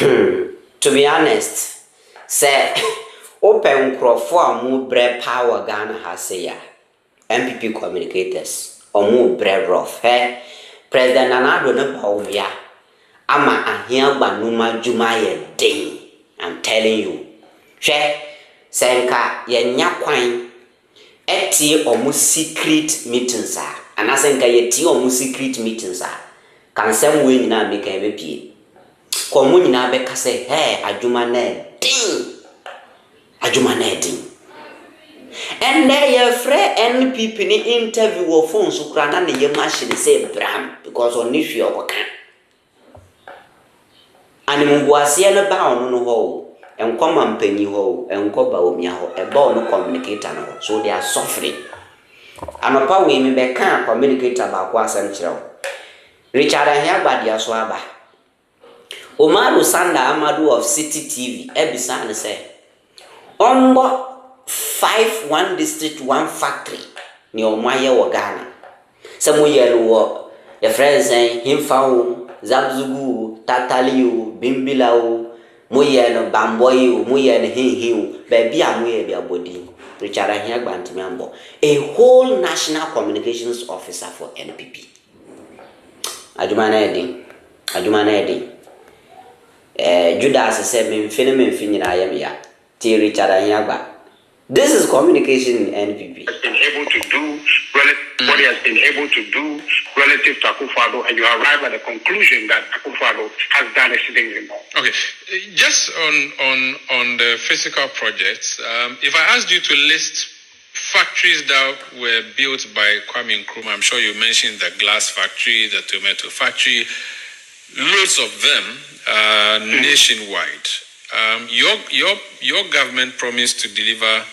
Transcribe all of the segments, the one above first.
To be honest, say open crofo mu bre power Ghana has say ya. MPP communicators or mu bre rough. Hey, President Nanado ne baumia. Ama Ahiagba numa juma ye day. I'm telling you. She senka ye nyakwan eti omu secret meetings a. Anasenka ye ti omu secret meetings a. Kan sem we nyina make e be komu nyina be ka say hey adwuma na din. Adwuma na din. And they your friend NPP ni interview wo phone so kra na ne ye machine say bram because on issue okoka. Ani mbuasie na ba onu no ho enkoma mpanyi ho enkoba omia ho e ba onu communicator no so they are suffering. Anopa we me be kan communicator ba kwa asem kire ho. Richard Ahiagba dia so aba. Umaru Sanda Amadu of City TV ebisa ne say ombo 1 district 1 factory ni omaye wo Ghana. Samu yelu wo your friends saying himfa wo Zabzugu Tataliu Bimbilau Muyeno Bamboyu Muyeno Hiu Baby Amuye Biabodi Richard Ahiagba Antimambo, a whole national communications officer for NPP. Ajumana Edi Judas said me finna I am ya T Richard Ahiagba. This is communication in NPP. Has been able to do what he has been able to do relative to Akufo-Addo, and you arrive at the conclusion that Akufo-Addo has done exceedingly more. Okay, just on the physical projects, if I asked you to list factories that were built by Kwame Nkrumah, I'm sure you mentioned the glass factory, the tomato factory, loads of them nationwide. Your government promised to deliver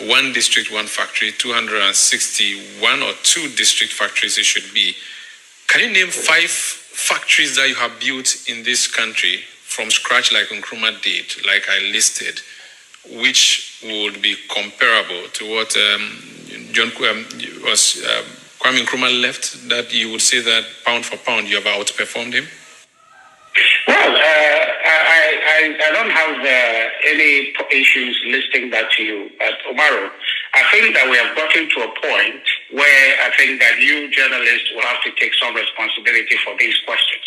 1 district, 1 factory, 261 or 2 district factories it should be. Can you name 5 factories that you have built in this country from scratch like Nkrumah did, like I listed, which would be comparable to what Kwame Nkrumah left, that you would say that pound for pound you have outperformed him? Well, I don't have any issues listing that to you, but Umaru, I think that we have gotten to a point where I think that you journalists will have to take some responsibility for these questions.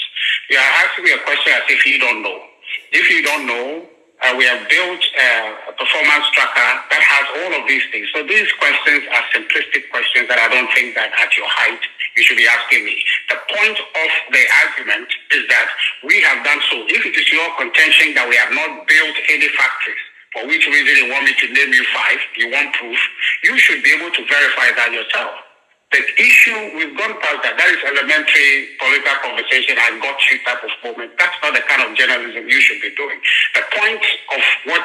You are asking me a question as if you don't know. If you don't know, we have built a performance tracker that has all of these things. So these questions are simplistic questions that I don't think that at your height you should be asking me. The point of the argument is that we have done so. If it is your contention that we have not built any factories, for which reason you want me to name you 5, you want proof, you should be able to verify that yourself. The issue, we've gone past that. That is elementary political conversation and got you type of moment. That's not the kind of journalism you should be doing. The point of what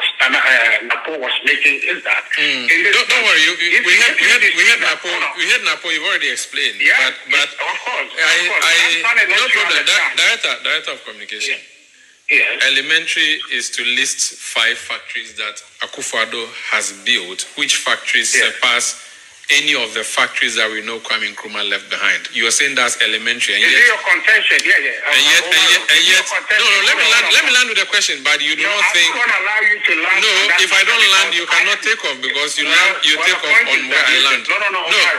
Napo was making is that... Don't worry, we had Napo, you've already explained. Yeah, but of course. No problem, Director of Communication. Yeah. Yes. Elementary is to list 5 factories that Akufo-Addo has built. Which factories surpass any of the factories that we know Kwame Nkrumah left behind? You are saying that's elementary, and yet... Is it your contention? Yeah. And yet... No, let me land with the question, but you do not think... I'm going to allow you to land... No, if I don't land, you cannot take off, because you take off on where I land. No,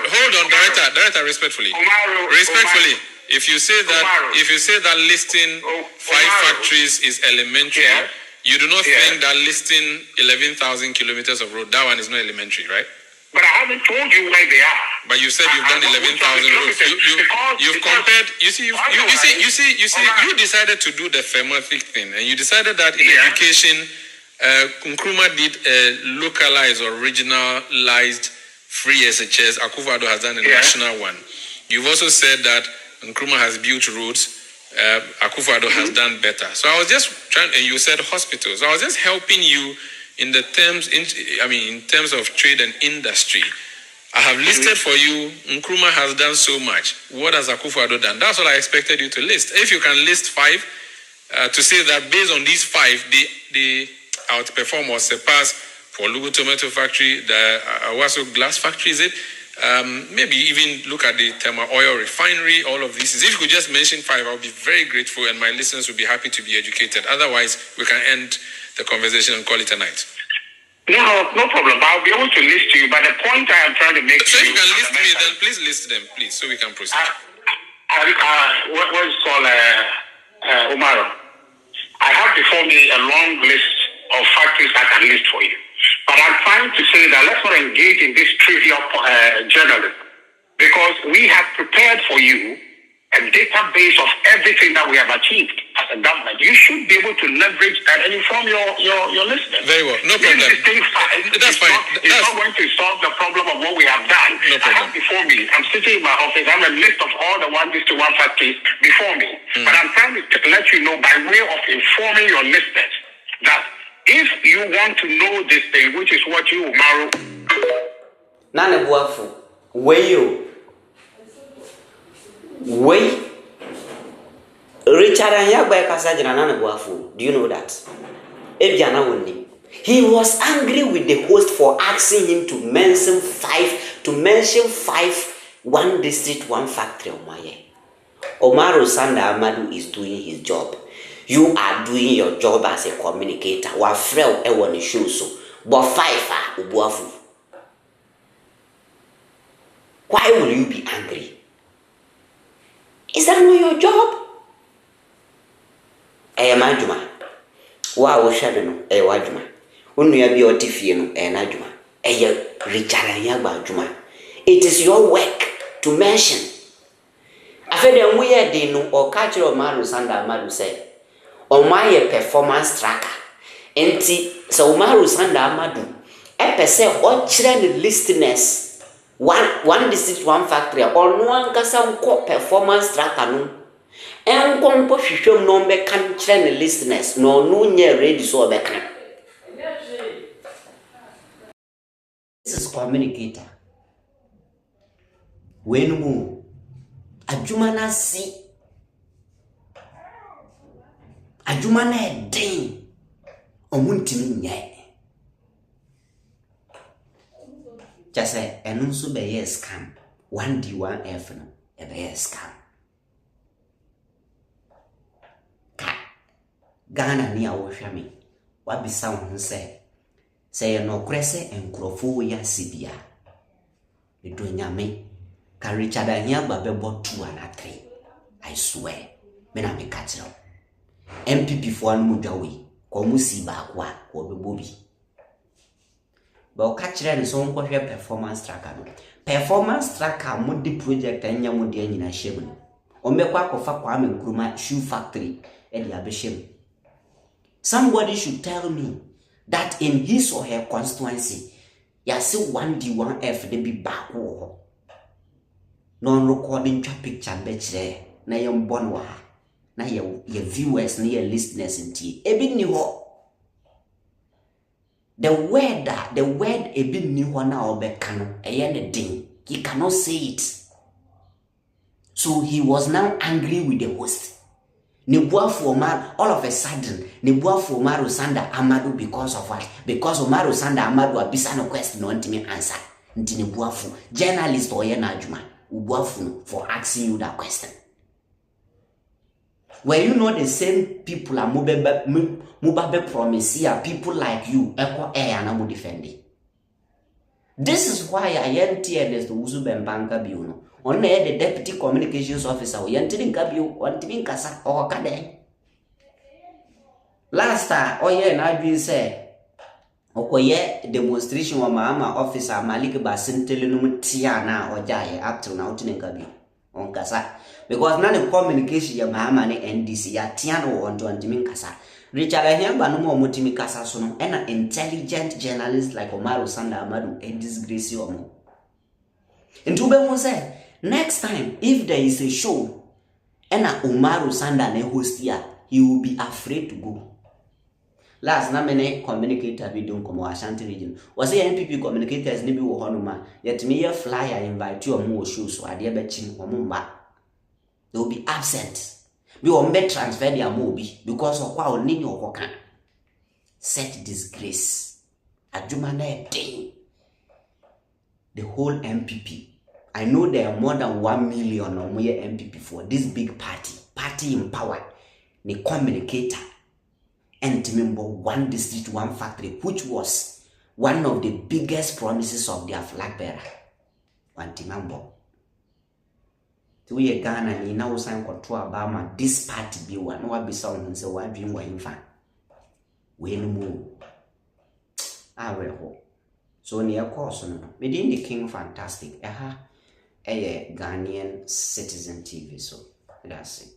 hold on, Director, respectfully. Respectfully, if you say that listing 5 factories is elementary, you do not think that listing 11,000 kilometers of road, that one is not elementary, right? But I haven't told you where they are. But you said you've done 11,000 roads. You've compared. You decided to do the thematic thing, and you decided that in education, Nkrumah did a localized or regionalized free SHS. Akufo-Addo has done a national one. You've also said that Nkrumah has built roads. Akufo-Addo has done better. So I was just trying, and you said hospitals. So I was just helping you in terms of trade and industry. I have listed for you, Nkrumah has done so much. What has Akufo-Addo done? That's what I expected you to list. If you can list 5, to say that based on these 5, they outperform or surpass for Lugu Tomato Factory, the Awaso Glass Factory, is it? Maybe even look at the thermal oil refinery, all of these. If you could just mention 5, I'll be very grateful, and my listeners will be happy to be educated. Otherwise, we can end the conversation and call it a night. No problem. I'll be able to list you, but the point I am trying to make So to if you can list me, fundamentally- then please list them, please, so we can proceed. What is called Umaro. I have before me a long list of factories I can list for you. But I'm trying to say that let's not engage in this trivial journalism, because we have prepared for you a database of everything that we have achieved as a government. You should be able to leverage that and inform your listeners. Very well, no problem. That's fine. It's not going to solve the problem of what we have done. No problem. I have before me, I'm sitting in my office, I have a list of all the 1:1 factories before me. But I'm trying to let you know by way of informing your listeners that if you want to know this thing, which is what you, Umaru. Nane buafu. Weyo. Way. Richard Ahiagba kasajina nane buafu. Do you know that? Ebiana woni. He was angry with the host for asking him to mention five, one district, one factory. Omaru Sanda Amadu is doing his job. You are doing your job as a communicator. Wafrel ewoni shuso. But 5 ubuafu. Why will you be angry? Is that not your job? Majuma. Wa wo hwede no wajuma. Onua bi otifie no najuma. Richard Ahiagba adwuma. It is your work to mention. Afede nwe de no o ka kire Omaru Sanda Amadu say Omaye performance tracker. Enti so Omaru Sanda Amadu pese o kire ne listeners one district one factory or no ankasa nko performance tracker no enko mpo hwehwem no be kan kire ne listeners no nye ready so be kan. This is communicator when mu adwuma na si adwuma na den omuntimi nyɛ Jase enunsu be yes scam 1D1F no e be yes scam ka Ghana ni awo hwame wa bisa ho se ye no krese enkrofo ya sibia edo nyame ka Richard Ahiagba bebo 2 and 3 I swear me na me katiro MPP fo anu mudwawe ko mu si ba kwa ko bebo bi ba o kachire ne so nko hwe performance tracker no performance tracker mo di project anya mo di anyina hwem o mekwa akofa kwa me nkruma shoe factory e di abehwem. Somebody should tell me that in his or her constituency ya see 1D1F de bi back wo non recording twa picture be kire na ye mbon wa na ye viewers na ye listeners ntie ebi ni ho. The word ebi ni ho na obeka no eye ne din. He cannot say it. So he was now angry with the host. Nebuafu Omar, all of a sudden, Nebuafu Omaru Sanda Amadu because of what? Because Omaru Sanda Amadu abisa no question no ntimi answer. Nti Nebuafu journalist oye na adwuma. Ubuafu for asking you that question. Were you not the same people are mubabe promise here, people like you, echo air and amu defending? This is why I NTNS to Uzube Banka Biuno. Only the deputy communications officer, Yantin Gabu, Wantin Kasa, or Kade. Last time, I been say, Okoye demonstration of Mama officer Malik Basin Telenum Tiana or Jaya up to now in Gabu on Kasa. Because now the communication ya Mama NDC ya Tiano on to Antimin Kasa. Richard Ahiagba no more mutimi Kasa sono, and an intelligent journalist like Omaru Sanda Amadu and disgrace you more. And Tube say, next time, if there is a show, and Omaru Sanda ne host here, he will be afraid to go. Last na mene communicator be doing como Ashanti region. Was the NPP communicators nibi wo honuma, yet me a flyer invite you more shows so ade betching omumba. They will be absent. We will be transfer their mobi because of what nini okoka. Set disgrace. Adjuma na day. The whole MPP I know there are more than 1 million or more MPP for this big party in power. They communicator and remember one district, one factory, which was one of the biggest promises of their flag bearer. One timambo. To we Ghana and now sign control Obama, this party be one, no one be sound and say, why be one fan? We no move. I will hope. So near course, within the King Fantastic, a Ghanaian Citizen TV, so that's it.